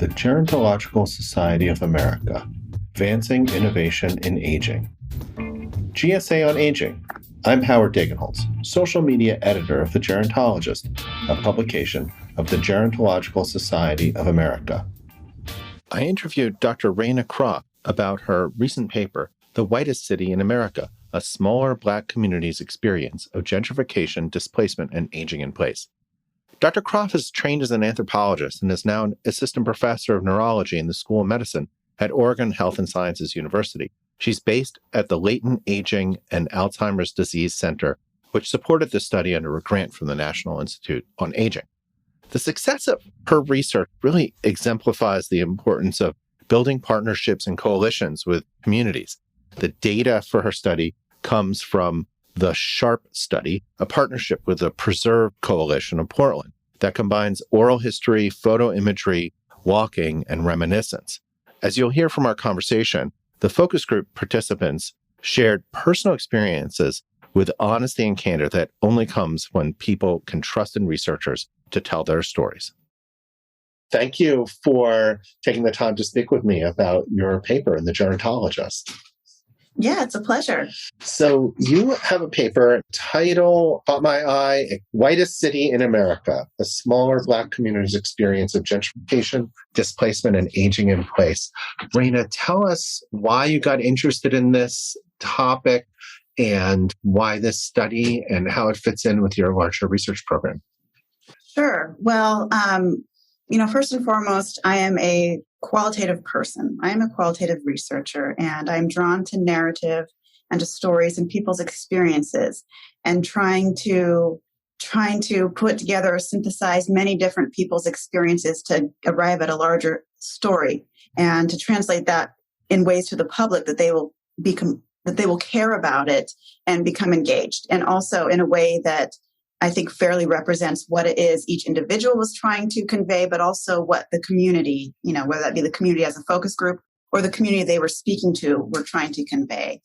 the Gerontological Society of America, Advancing Innovation in Aging. GSA on Aging. I'm Howard Degenholtz, social media editor of The Gerontologist, a publication of the Gerontological Society of America. I interviewed Dr. Raina Croft about her recent paper, The Whitest City in America, a smaller Black community's experience of gentrification, displacement, and aging in place. Dr. Croft is trained as an anthropologist and is now an assistant professor of neurology in the School of Medicine at Oregon Health and Sciences University. She's based at the Latent Aging and Alzheimer's Disease Center, which supported this study under a grant from the National Institute on Aging. The success of her research really exemplifies the importance of building partnerships and coalitions with communities. The data for her study comes from the SHARP study, a partnership with the Preserve Coalition of Portland that combines oral history, photo imagery, walking, and reminiscence. As you'll hear from our conversation, the focus group participants shared personal experiences with honesty and candor that only comes when people can trust in researchers to tell their stories. Thank you for taking the time to speak with me about your paper in The Gerontologist. Yeah, it's a pleasure. So you have a paper titled, caught my eye, Whitest City in America, a smaller Black community's experience of gentrification, displacement, and aging in place. Raina, tell us why you got interested in this topic and why this study and how it fits in with your larger research program. Sure. Well, first and foremost, I am a qualitative person. I am a qualitative researcher, and I'm drawn to narrative and to stories and people's experiences, and trying to put together or synthesize many different people's experiences to arrive at a larger story, and to translate that in ways to the public that they will care about it and become engaged, and also in a way that I think fairly represents what it is each individual was trying to convey, but also what the community, whether that be the community as a focus group or the community they were speaking to, were trying to convey.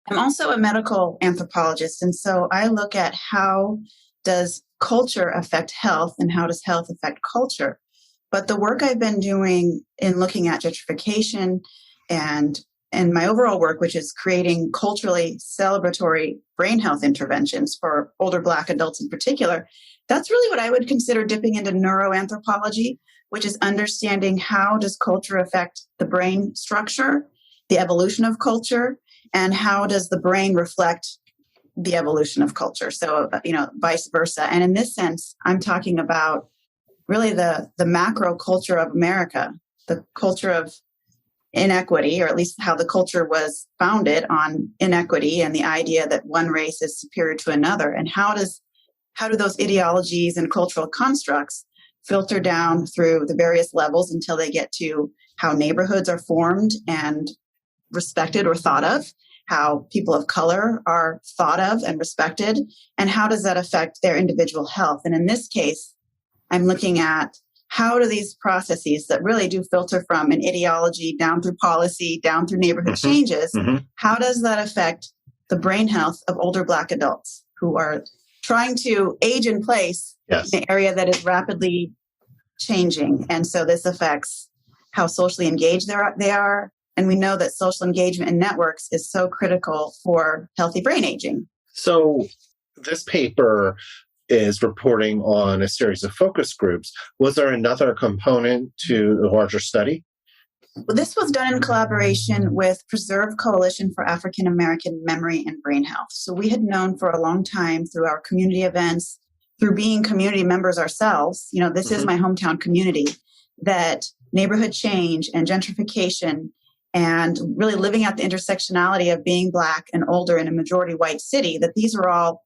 I'm also a medical anthropologist, and so I look at how does culture affect health and how does health affect culture. But the work I've been doing in looking at gentrification and my overall work, which is creating culturally celebratory brain health interventions for older Black adults in particular, that's really what I would consider dipping into neuroanthropology, which is understanding how does culture affect the brain structure, the evolution of culture, and how does the brain reflect the evolution of culture. So, vice versa. And in this sense, I'm talking about really the macro culture of America, the culture of inequity, or at least how the culture was founded on inequity and the idea that one race is superior to another. And how do those ideologies and cultural constructs filter down through the various levels until they get to how neighborhoods are formed and respected or thought of, how people of color are thought of and respected, and how does that affect their individual health? And in this case, I'm looking at how do these processes that really do filter from an ideology down through policy, down through neighborhood changes, how does that affect the brain health of older Black adults who are trying to age in place in an area that is rapidly changing? And so this affects how socially engaged they are. And we know that social engagement in networks is so critical for healthy brain aging. So this paper is reporting on a series of focus groups. Was there another component to the larger study? Well, this was done in collaboration with Preserve Coalition for African American Memory and Brain Health. So we had known for a long time through our community events, through being community members ourselves, this is my hometown community, that neighborhood change and gentrification and really living at the intersectionality of being Black and older in a majority white city, that these are all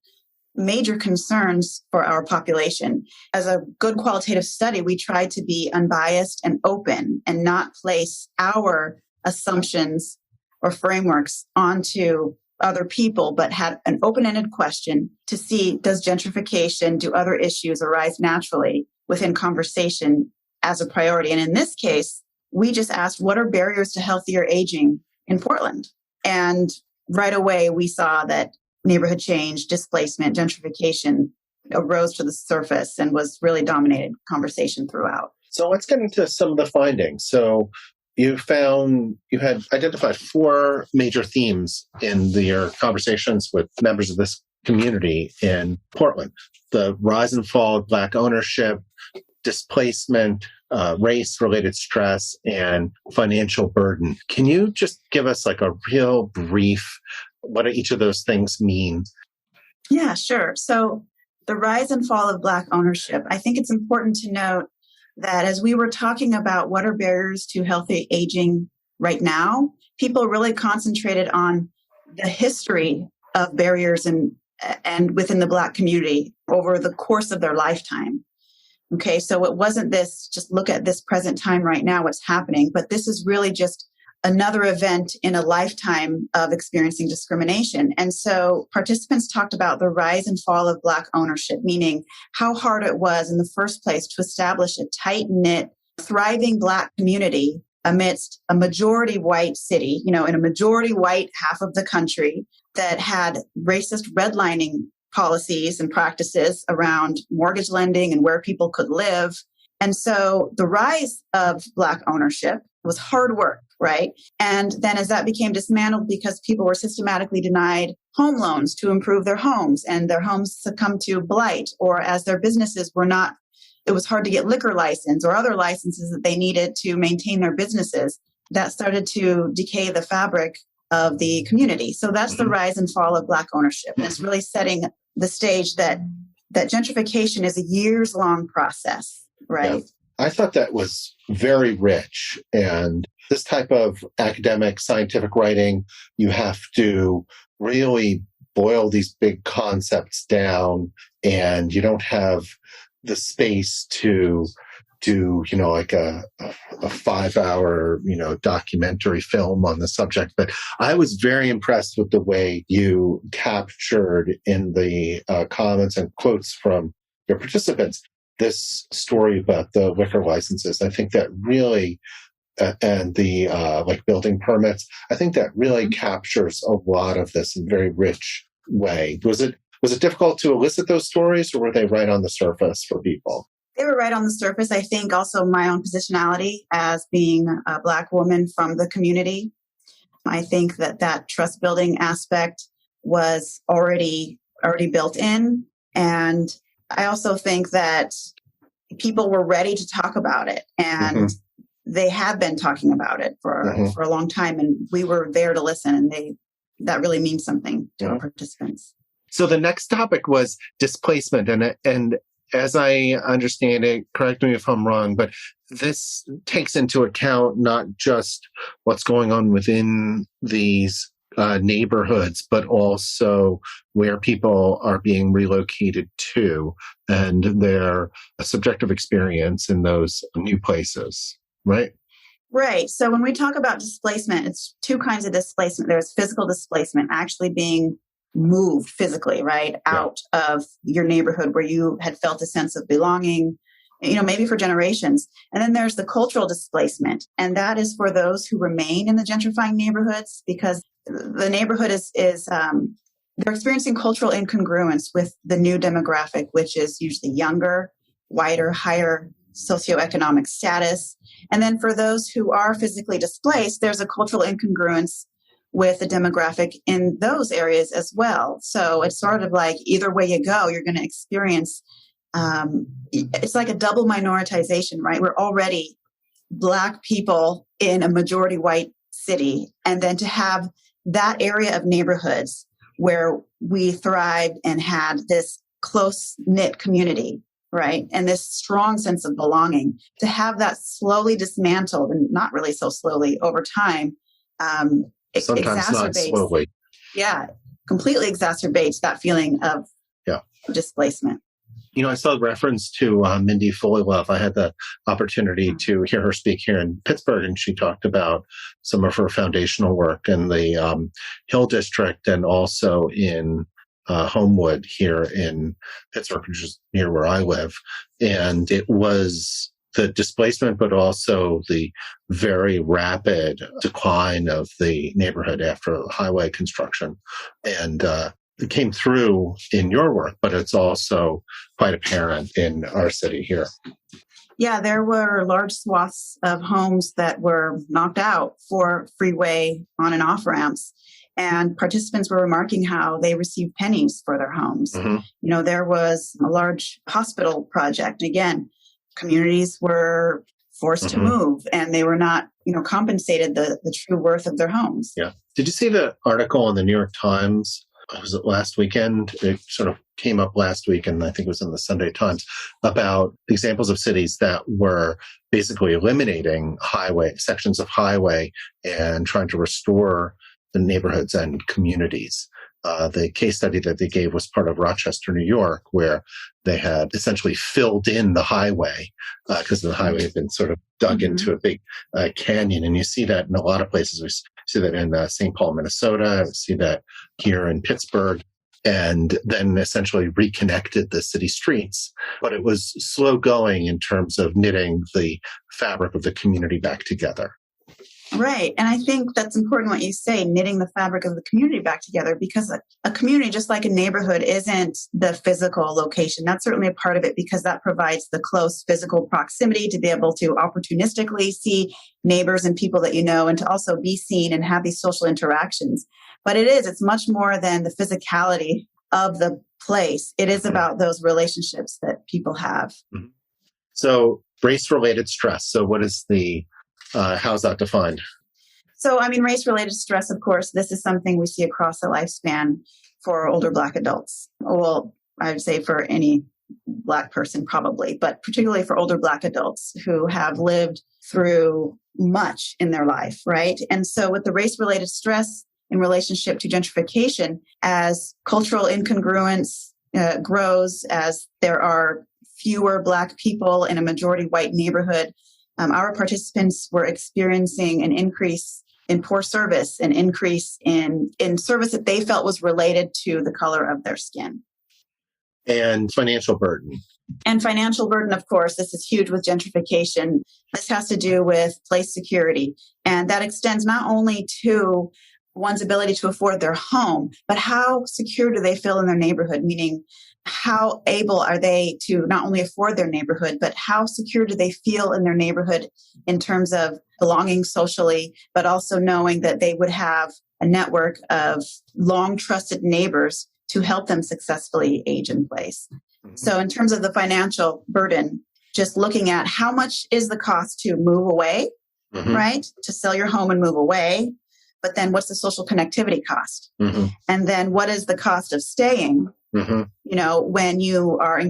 major concerns for our population. As a good qualitative study, we tried to be unbiased and open and not place our assumptions or frameworks onto other people, but had an open-ended question to see, does gentrification, do other issues arise naturally within conversation as a priority? And in this case, we just asked, what are barriers to healthier aging in Portland? And right away, we saw that neighborhood change, displacement, gentrification arose to the surface and was really dominated conversation throughout. So let's get into some of the findings. So you had identified four major themes in your conversations with members of this community in Portland: the rise and fall of Black ownership, displacement, race-related stress, and financial burden. Can you just give us like a real brief, what do each of those things mean? Yeah, sure. So the rise and fall of Black ownership, I think it's important to note that as we were talking about what are barriers to healthy aging right now, people really concentrated on the history of barriers and within the Black community over the course of their lifetime. Okay, so it wasn't this, just look at this present time right now, what's happening, but this is really just another event in a lifetime of experiencing discrimination. And so participants talked about the rise and fall of Black ownership, meaning how hard it was in the first place to establish a tight-knit, thriving Black community amidst a majority white city, in a majority white half of the country that had racist redlining policies and practices around mortgage lending and where people could live. And so the rise of Black ownership was hard work, right? And then as that became dismantled because people were systematically denied home loans to improve their homes and their homes succumbed to blight, or as their businesses were not, it was hard to get liquor license or other licenses that they needed to maintain their businesses, that started to decay the fabric of the community. So that's the rise and fall of Black ownership. And it's really setting the stage that gentrification is a years-long process, right? Yeah. I thought that was very rich. And this type of academic scientific writing, you have to really boil these big concepts down, and you don't have the space to do, like a 5-hour, documentary film on the subject. But I was very impressed with the way you captured in the comments and quotes from your participants this story about the liquor licenses. I think that really, and the building permits, I think that really captures a lot of this in a very rich way. Was it difficult to elicit those stories, or were they right on the surface for people? They were right on the surface. I think also my own positionality as being a Black woman from the community. I think that trust building aspect was already built in. And I also think that people were ready to talk about it, and they have been talking about it for a long time. And we were there to listen, and that really means something to our participants. So the next topic was displacement. And as I understand it, correct me if I'm wrong, but this takes into account not just what's going on within these neighborhoods, but also where people are being relocated to and their subjective experience in those new places, right? Right. So when we talk about displacement, it's two kinds of displacement. There's physical displacement, actually being moved physically, right, out of your neighborhood where you had felt a sense of belonging, maybe for generations. And then there's the cultural displacement. And that is for those who remain in the gentrifying neighborhoods, because the neighborhood is they're experiencing cultural incongruence with the new demographic, which is usually younger, whiter, higher socioeconomic status. And then for those who are physically displaced, there's a cultural incongruence with the demographic in those areas as well. So it's sort of like either way you go, you're going to experience, it's like a double minoritization, right? We're already Black people in a majority white city. And then to have that area of neighborhoods where we thrived and had this close-knit community, right? And this strong sense of belonging, to have that slowly dismantled, and not really so slowly over time, sometimes not slowly. Yeah, completely exacerbates that feeling of displacement. I saw a reference to Mindy Fullilove. I had the opportunity to hear her speak here in Pittsburgh, and she talked about some of her foundational work in the Hill District and also in Homewood here in Pittsburgh, which is near where I live. And it was the displacement, but also the very rapid decline of the neighborhood after highway construction. And it came through in your work, but it's also quite apparent in our city here. Yeah, there were large swaths of homes that were knocked out for freeway on and off ramps. And participants were remarking how they received pennies for their homes. There was a large hospital project. Again, communities were forced to move and they were not, compensated the true worth of their homes. Yeah. Did you see the article in the New York Times? Was it last weekend? It sort of came up last week, and I think it was in the Sunday Times, about examples of cities that were basically eliminating sections of highway and trying to restore the neighborhoods and communities. The case study that they gave was part of Rochester, New York, where they had essentially filled in the highway because the highway had been sort of dug into a big canyon. And you see that in a lot of places. We see that in St. Paul, Minnesota. We see that here in Pittsburgh. And then essentially reconnected the city streets. But it was slow going in terms of knitting the fabric of the community back together. Right. And I think that's important what you say, knitting the fabric of the community back together, because a community, just like a neighborhood, isn't the physical location. That's certainly a part of it because that provides the close physical proximity to be able to opportunistically see neighbors and people that you know, and to also be seen and have these social interactions. But it's much more than the physicality of the place. It is about those relationships that people have. So race-related stress. So what is how's that defined? So, race-related stress, of course, this is something we see across the lifespan for older Black adults. Well, I would say for any Black person probably, but particularly for older Black adults who have lived through much in their life, right? And so with the race-related stress in relationship to gentrification, as cultural incongruence grows, as there are fewer Black people in a majority white neighborhood, our participants were experiencing an increase in poor service, an increase in service that they felt was related to the color of their skin. And financial burden. And financial burden, of course, this is huge with gentrification. This has to do with place security. And that extends not only to one's ability to afford their home, but how secure do they feel in their neighborhood? Meaning, how able are they to not only afford their neighborhood, but how secure do they feel in their neighborhood in terms of belonging socially, but also knowing that they would have a network of long trusted neighbors to help them successfully age in place. So in terms of the financial burden, just looking at how much is the cost to move away, right? To sell your home and move away. But then what's the social connectivity cost? And then what is the cost of staying? When you are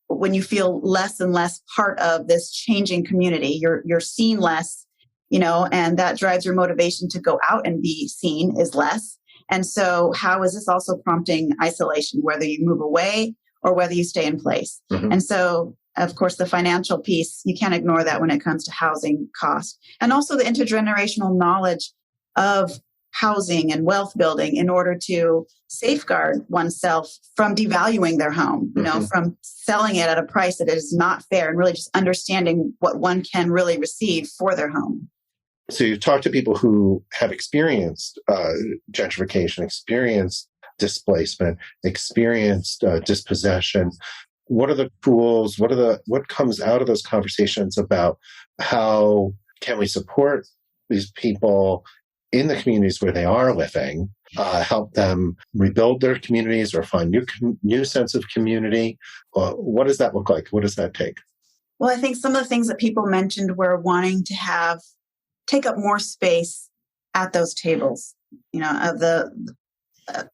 when you feel less and less part of this changing community, you're seen less, and that drives your motivation to go out and be seen is less. And so how is this also prompting isolation, whether you move away or whether you stay in place? And so, of course, the financial piece, you can't ignore that when it comes to housing cost. And also the intergenerational knowledge of housing and wealth building in order to safeguard oneself from devaluing their home, from selling it at a price that is not fair, and really just understanding what one can really receive for their home. So you talk to people who have experienced gentrification, experienced displacement, experienced dispossession. What are the tools? What comes out of those conversations about how can we support these people in the communities where they are living, help them rebuild their communities or find new sense of community? What does that look like? What does that take? Well, I think some of the things that people mentioned were wanting to take up more space at those tables,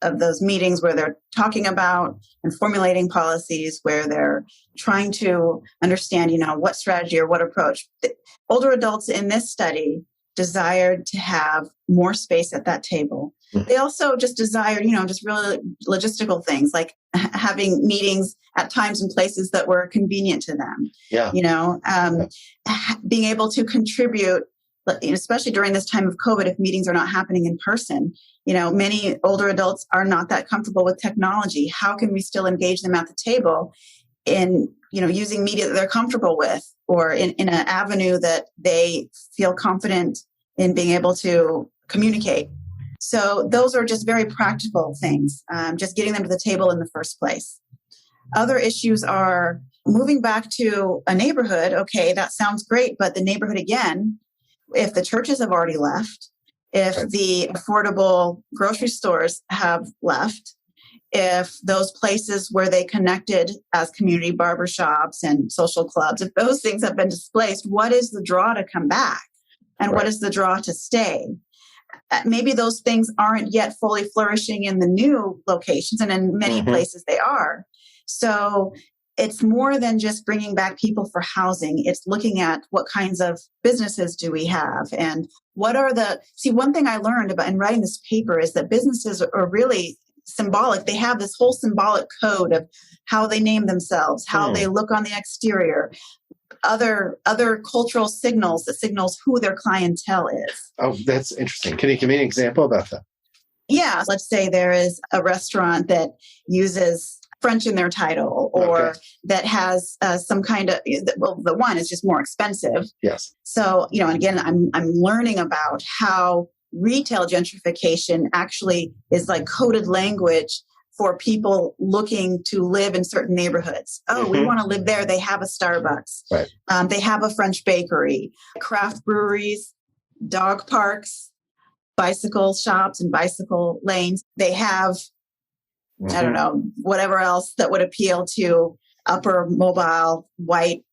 of those meetings where they're talking about and formulating policies, where they're trying to understand, what strategy or what approach. The older adults in this study desired to have more space at that table. They also just desired, just really logistical things like having meetings at times and places that were convenient to them. Being able to contribute, especially during this time of COVID, if meetings are not happening in person. Many older adults are not that comfortable with technology. How can we still engage them at the table in, using media that they're comfortable with, or in an avenue that they feel confident in being able to communicate? So those are just very practical things, just getting them to the table in the first place. Other issues are moving back to a neighborhood, okay, that sounds great, but the neighborhood again, if the churches have already left, if the affordable grocery stores have left, if those places where they connected as community barbershops and social clubs, if those things have been displaced, what is the draw to come back? And what is the draw to stay? Maybe those things aren't yet fully flourishing in the new locations, and in many places they are. So it's more than just bringing back people for housing. It's looking at what kinds of businesses do we have, and what are one thing I learned about in writing this paper is that businesses are really symbolic. They have this whole symbolic code of how they name themselves, how they look on the exterior, other cultural signals that signals who their clientele is. Oh, that's interesting. Can you give me an example about that? Yeah. Let's say there is a restaurant that uses French in their title, or that has some kind of, the one is just more expensive. Yes. So, and again, I'm learning about how retail gentrification actually is like coded language for people looking to live in certain neighborhoods. Oh, we want to live there. They have a Starbucks. Right. They have a French bakery, craft breweries, dog parks, bicycle shops and bicycle lanes. They have, I don't know, whatever else that would appeal to upper mobile white,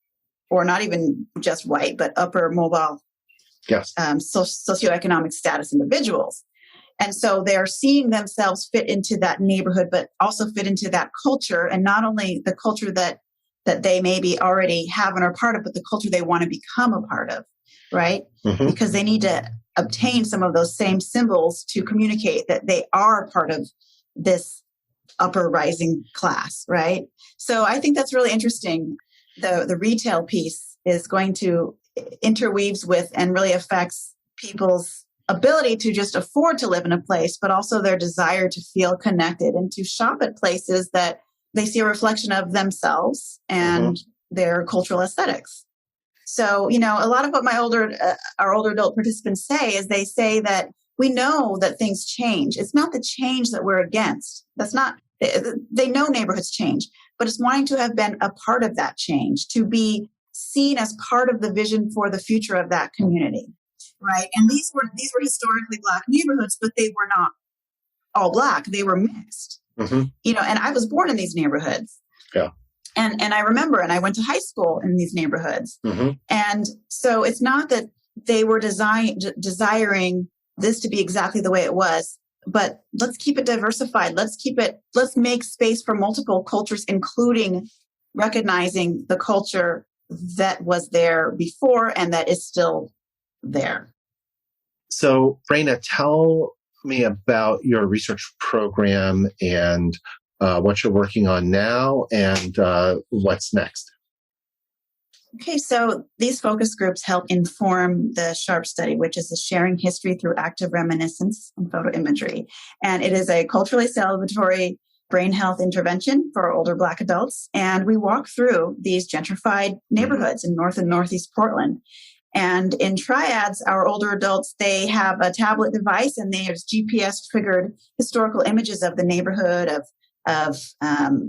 or not even just white, but upper mobile socioeconomic status individuals. And so they're seeing themselves fit into that neighborhood, but also fit into that culture. And not only the culture that they maybe already have and are part of, but the culture they want to become a part of, right? Because they need to obtain some of those same symbols to communicate that they are part of this upper rising class, right? So I think that's really interesting. The retail piece is going to interweaves with and really affects people's ability to just afford to live in a place, but also their desire to feel connected and to shop at places that they see a reflection of themselves and their cultural aesthetics. So, a lot of what our older adult participants say is they say that we know that things change. It's not the change that we're against. They know neighborhoods change, but it's wanting to have been a part of that change, to be seen as part of the vision for the future of that community. Right. And these were historically Black neighborhoods, but they were not all Black. They were mixed, and I was born in these neighborhoods. Yeah. And I remember, and I went to high school in these neighborhoods. And so it's not that they were desiring this to be exactly the way it was, but let's keep it diversified. Let's make space for multiple cultures, including recognizing the culture that was there before and that is still there. So, Raina, tell me about your research program and what you're working on now and what's next. Okay, so these focus groups help inform the SHARP study, which is the Sharing History Through Active Reminiscence and Photoimagery. And it is a culturally celebratory brain health intervention for older Black adults. And we walk through these gentrified neighborhoods in North and Northeast Portland. And in triads, our older adults, they have a tablet device and there's GPS triggered historical images of the neighborhood, of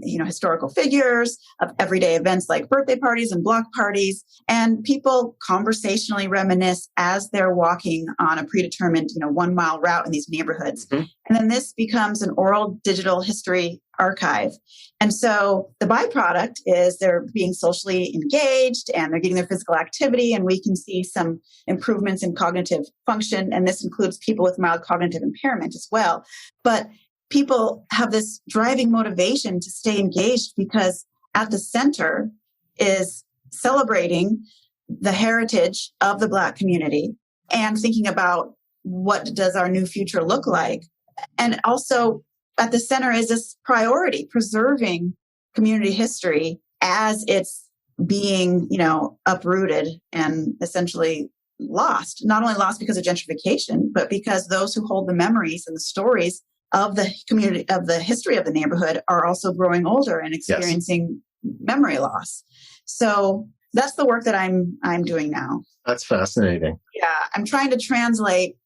historical figures, of everyday events like birthday parties and block parties. And people conversationally reminisce as they're walking on a predetermined, 1 mile route in these neighborhoods. And then this becomes an oral digital history archive. And so the byproduct is they're being socially engaged and they're getting their physical activity, and we can see some improvements in cognitive function. And this includes people with mild cognitive impairment as well. But people have this driving motivation to stay engaged because at the center is celebrating the heritage of the Black community and thinking about what does our new future look like. And also at the center is this priority, preserving community history as it's being, uprooted and essentially lost. Not only lost because of gentrification, but because those who hold the memories and the stories of the community, of the history of the neighborhood, are also growing older and experiencing memory loss. So that's the work that I'm doing now. That's fascinating. Yeah, I'm trying to translate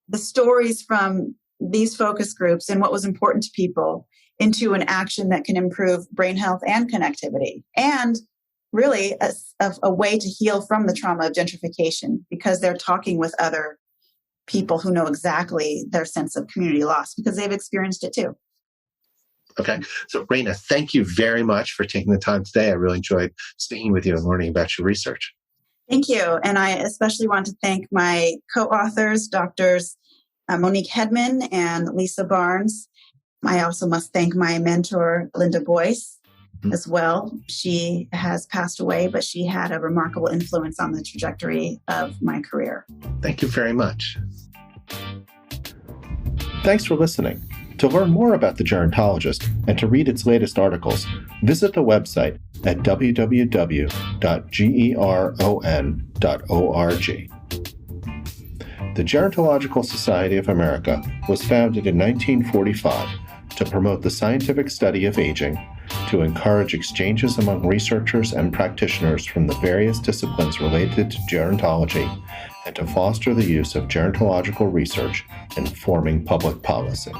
the stories from these focus groups and what was important to people into an action that can improve brain health and connectivity. And really a way to heal from the trauma of gentrification, because they're talking with other people who know exactly their sense of community loss because they've experienced it too. Okay. So, Raina, thank you very much for taking the time today. I really enjoyed speaking with you and learning about your research. Thank you. And I especially want to thank my co-authors, Doctors Monique Hedman and Lisa Barnes. I also must thank my mentor, Linda Boyce, as well. She has passed away, but she had a remarkable influence on the trajectory of my career. Thank you very much. Thanks for listening. To learn more about the Gerontologist and to read its latest articles, visit the website at www.geron.org. The Gerontological Society of America was founded in 1945 to promote the scientific study of aging, to encourage exchanges among researchers and practitioners from the various disciplines related to gerontology, and to foster the use of gerontological research in forming public policy.